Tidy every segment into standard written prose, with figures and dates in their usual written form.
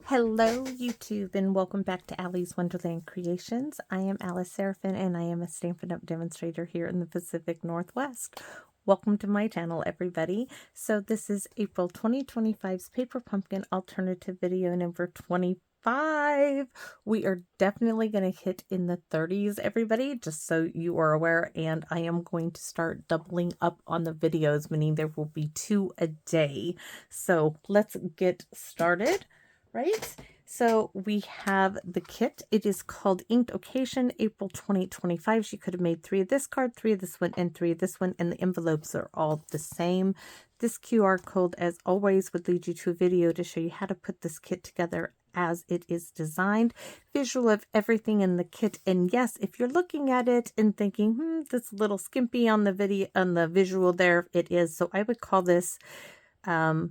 Hello YouTube and welcome back to Allie's Wonderland Creations. I am Alice Seraphin and I am a Stampin' Up! Demonstrator here in the Pacific Northwest. Welcome to my channel everybody. So this is April 2025's Paper Pumpkin Alternative video number 25. We are definitely going to hit in the 30s everybody, just so you are aware, and I am going to start doubling up on the videos, meaning there will be 2 a day. So let's get started. Right? So we have the kit. It is called Inked Occasion April 2025. She could have made 3 of this card, 3 of this one, and 3 of this one, and the envelopes are all the same. This QR code, as always, would lead you to a video to show you how to put this kit together as it is designed. Visual of everything in the kit. And yes, if you're looking at it and thinking, that's a little skimpy on the video, on the visual there, it is. So I would call this a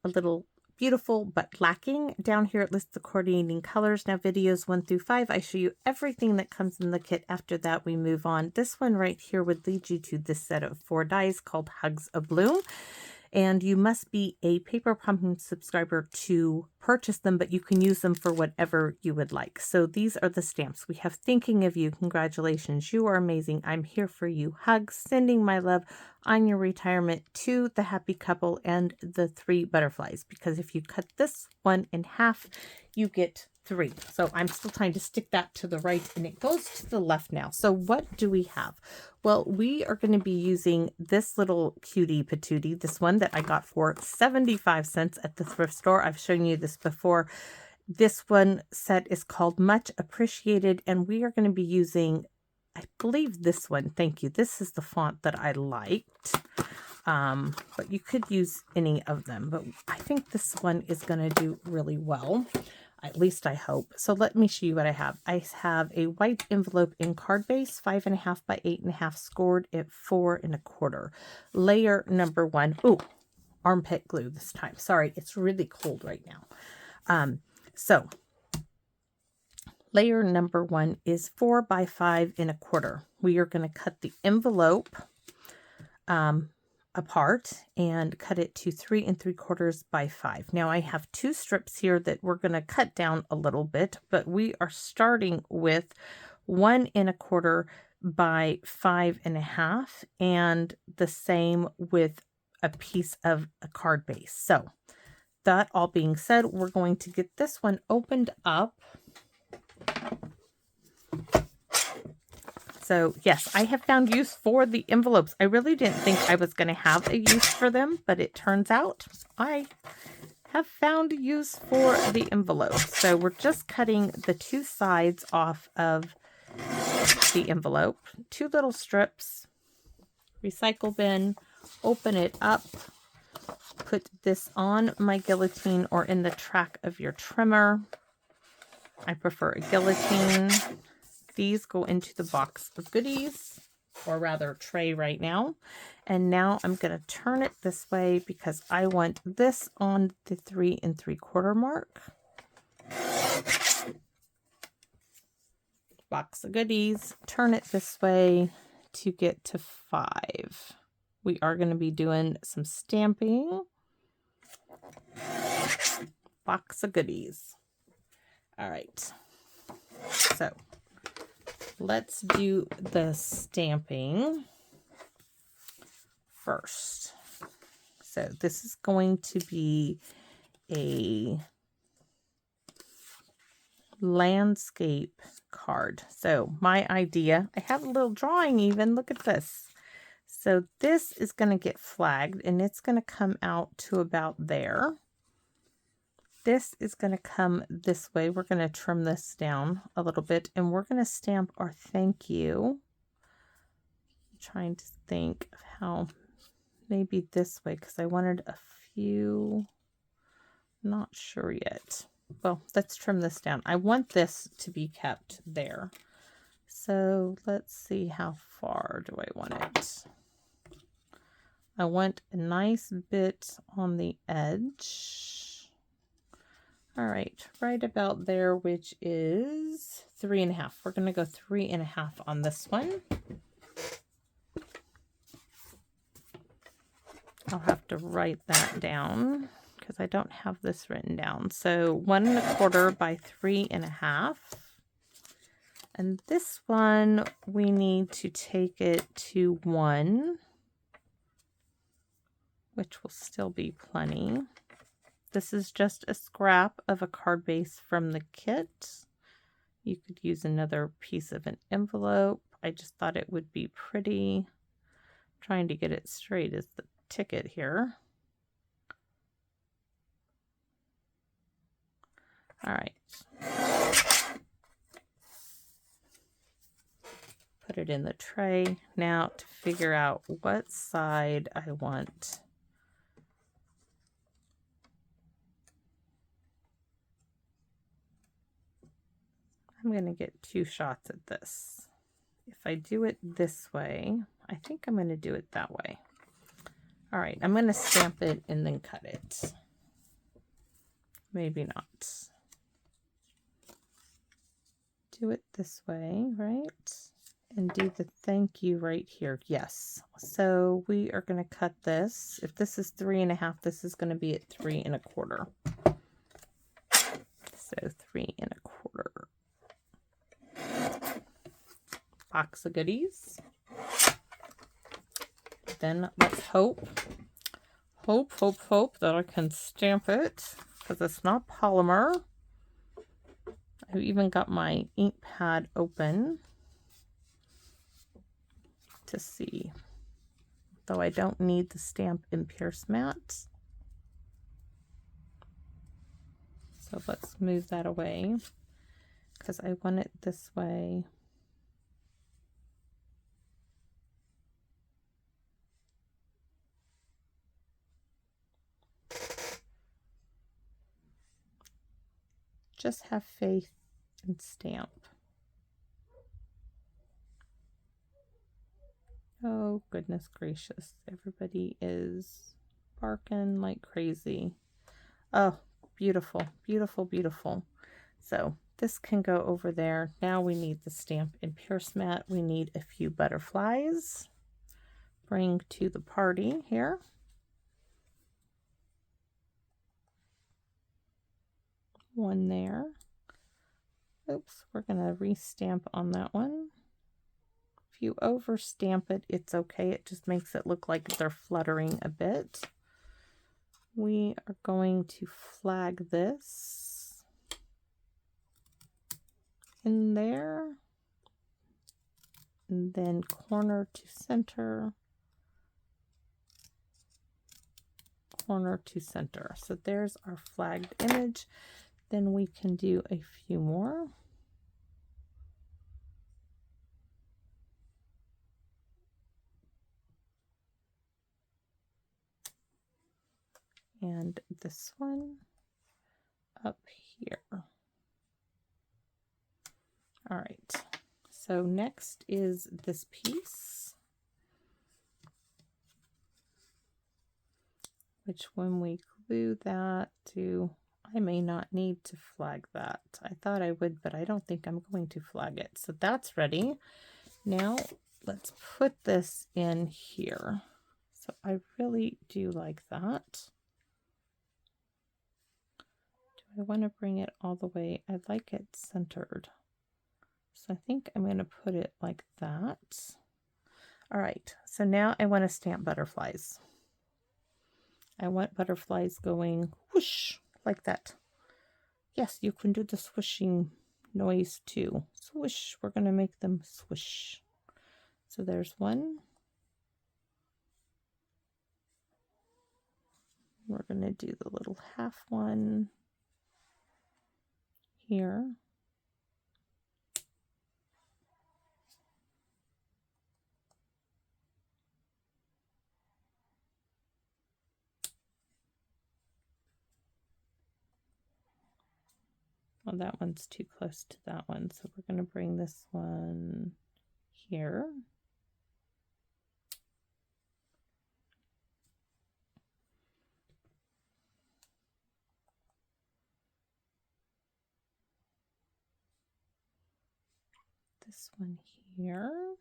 little beautiful but lacking. Down here it lists the coordinating colors. Now videos 1 through 5, I show you everything that comes in the kit. After that we move on. This one right here would lead you to this set of 4 dies called Hugs of Bloom. And you must be a Paper Pumpkin subscriber to purchase them, but you can use them for whatever you would like. So these are the stamps. We have Thinking of You, Congratulations, You Are Amazing, I'm Here for You, Hugs, Sending My Love, On Your Retirement, To the Happy Couple, and the 3 butterflies. Because if you cut this one in half, you get 3. So I'm still trying to stick that to the right and it goes to the left now. So what do we have? Well, we are going to be using this little cutie patootie, this one that I got for 75 cents at the thrift store. I've shown you this before. This one set is called Much Appreciated, and we are going to be using, I believe, this one. Thank you. This is the font that I liked. But you could use any of them, but I think this one is going to do really well. At least I hope. So let me show you what I have. I have a white envelope in card base, 5.5 by 8.5, scored at 4 1/4. Layer number 1. Ooh, armpit glue this time. Sorry, it's really cold right now. So layer number 1 is 4 by 5 1/4. We are going to cut the envelope apart and cut it to 3 3/4 by 5. Now I have 2 strips here that we're going to cut down a little bit, but we are starting with 1 1/4 by 5.5, and the same with a piece of a card base. So that all being said, we're going to get this one opened up. So yes, I have found use for the envelopes. I really didn't think I was going to have a use for them, but it turns out I have found use for the envelopes. So we're just cutting the 2 sides off of the envelope. 2 little strips, recycle bin, open it up, put this on my guillotine or in the track of your trimmer. I prefer a guillotine. These go into the box of goodies, or rather tray right now. And now I'm going to turn it this way because I want this on the 3 3/4 mark. Box of goodies, turn it this way to get to 5. We are going to be doing some stamping. Box of goodies. All right. So let's do the stamping first. So this is going to be a landscape card. So my idea, I have a little drawing even, look at this. So this is going to get flagged and it's going to come out to about there. This is going to come this way. We're going to trim this down a little bit and we're going to stamp our thank you. I'm trying to think of how, maybe this way because I wanted a few, not sure yet. Well, let's trim this down. I want this to be kept there. So let's see, how far do I want it? I want a nice bit on the edge. All right, right about there, which is 3 1/2. We're going to go 3 1/2 on this one. I'll have to write that down because I don't have this written down. So 1 1/4 by 3 1/2. And this one, we need to take it to 1, which will still be plenty. This is just a scrap of a card base from the kit. You could use another piece of an envelope. I just thought it would be pretty. Trying to get it straight is the ticket here. All right. Put it in the tray. Now to figure out what side I want. I'm going to get 2 shots at this. If I do it this way, I think I'm going to do it that way. All right, I'm going to stamp it and then cut it. Maybe not. Do it this way, right? And do the thank you right here. Yes. So we are going to cut this. If this is 3 1/2, this is going to be at 3 1/4. So 3 1/4. Box of goodies. Then let's hope that I can stamp it, because it's not polymer. I've even got my ink pad open to see, though I don't need the Stampin' Pierce mat. So let's move that away, because I want it this way. Just have faith and stamp. Oh, goodness gracious. Everybody is barking like crazy. Oh, beautiful, beautiful, beautiful. So this can go over there. Now we need the Stampin' Pierce mat. We need a few butterflies. Bring to the party here. One there. Oops, we're going to restamp on that one. If you overstamp it, it's okay. It just makes it look like they're fluttering a bit. We are going to flag this in there. And then corner to center. Corner to center. So there's our flagged image. Then we can do a few more. And this one up here. All right. So next is this piece, which when we glue that to, I may not need to flag that. I thought I would, but I don't think I'm going to flag it. So that's ready. Now let's put this in here. So I really do like that. Do I want to bring it all the way? I like it centered. So I think I'm going to put it like that. All right, so now I want to stamp butterflies. I want butterflies going whoosh, like that. Yes, you can do the swooshing noise too. Swoosh, we're going to make them swoosh. So there's one. We're going to do the little half one here. Well, that one's too close to that one, so we're going to bring this one here. This one here.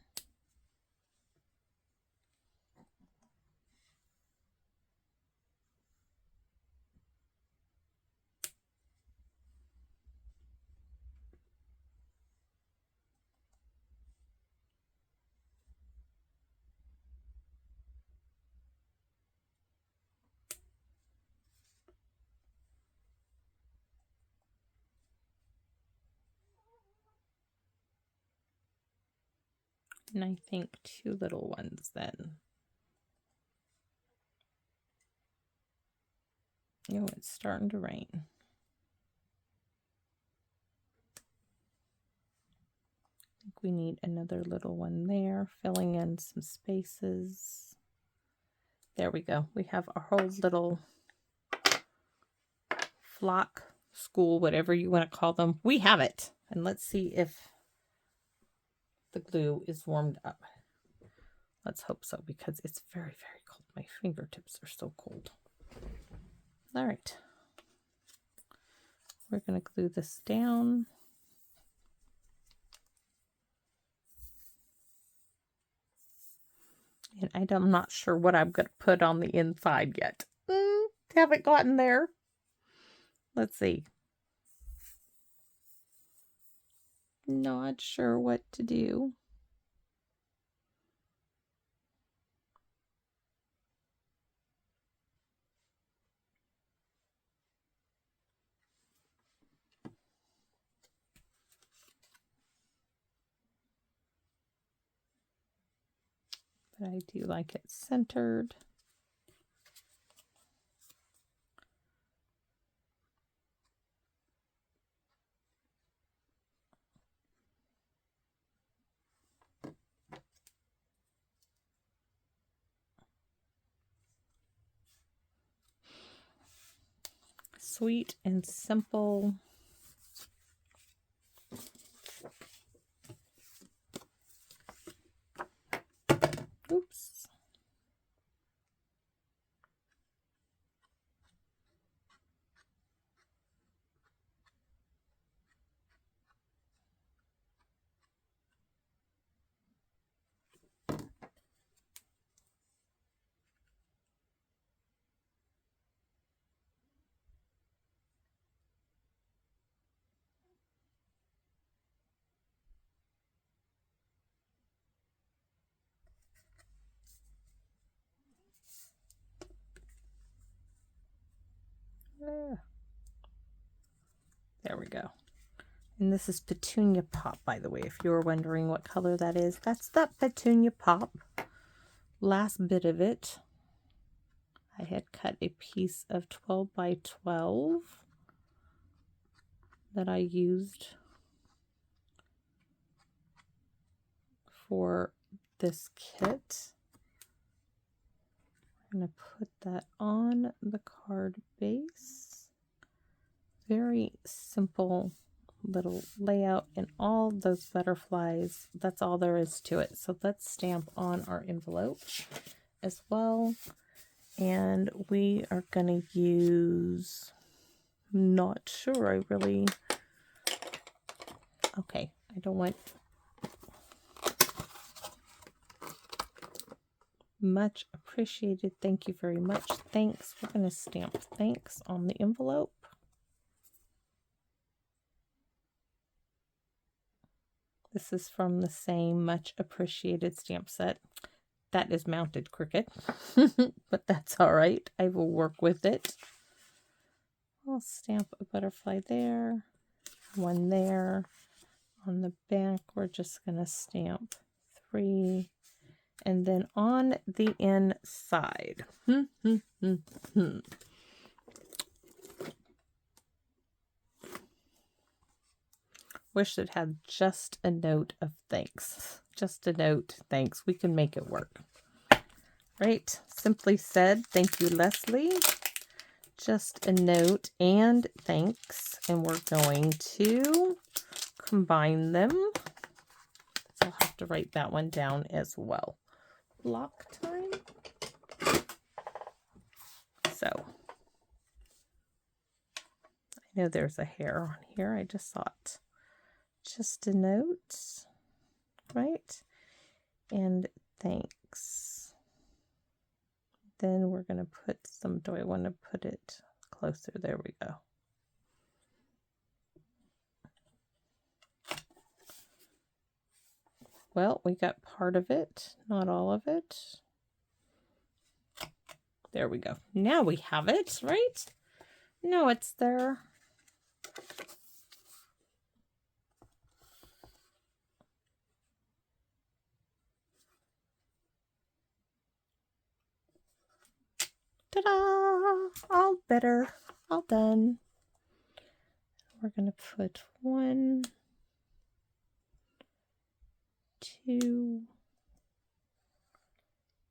And I think 2 little ones then. Oh, it's starting to rain. I think we need another little one there, filling in some spaces. There we go. We have our whole little flock, school, whatever you want to call them. We have it. And let's see if the glue is warmed up. Let's hope so, because it's very, very cold. My fingertips are so cold. All right. We're going to glue this down. And I'm not sure what I'm going to put on the inside yet. Haven't gotten there. Let's see. Not sure what to do. But I do like it centered. Sweet and simple. Oops. There we go. And this is Petunia Pop, by the way, if you were wondering what color that is. That's that Petunia Pop. Last bit of it. I had cut a piece of 12 by 12 that I used for this kit. I'm going to put that on the card base. Very simple little layout, and all those butterflies, that's all there is to it. So let's stamp on our envelope as well. And we are going to use, not sure, I really, okay, I don't want much appreciated. Thank you very much. Thanks. We're going to stamp thanks on the envelope. This is from the same much appreciated stamp set. That is mounted crooked, but that's all right. I will work with it. I'll stamp a butterfly there, one there. On the back, we're just going to stamp 3. And then on the inside, wish it had just a note of thanks. Just a note, thanks. We can make it work. Right? Simply said, thank you, Leslie. Just a note and thanks. And we're going to combine them. So I'll have to write that one down as well. Block time. So I know there's a hair on here. I just saw it. Just a note, right? And thanks. Then we're going to put some, do I want to put it closer? There we go. Well, we got part of it, not all of it. There we go. Now we have it, right? No, it's there. Ta-da! All better. All done. We're going to put 1, 2,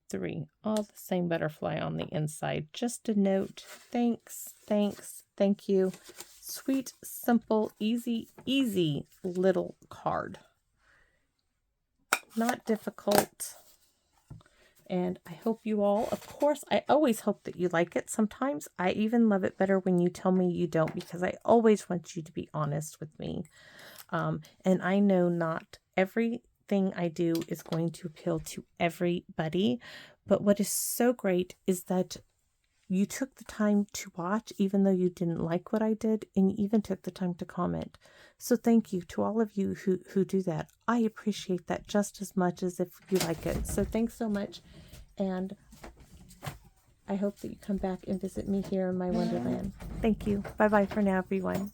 3. All the same butterfly on the inside. Just a note. Thanks, thanks, thank you. Sweet, simple, easy, easy little card. Not difficult. And I hope you all, of course, I always hope that you like it. Sometimes I even love it better when you tell me you don't, because I always want you to be honest with me. And I know not everything I do is going to appeal to everybody. But what is so great is that you took the time to watch, even though you didn't like what I did, and you even took the time to comment. So thank you to all of you who do that. I appreciate that just as much as if you like it. So thanks so much, and I hope that you come back and visit me here in my Wonderland. Thank you. Bye-bye for now, everyone.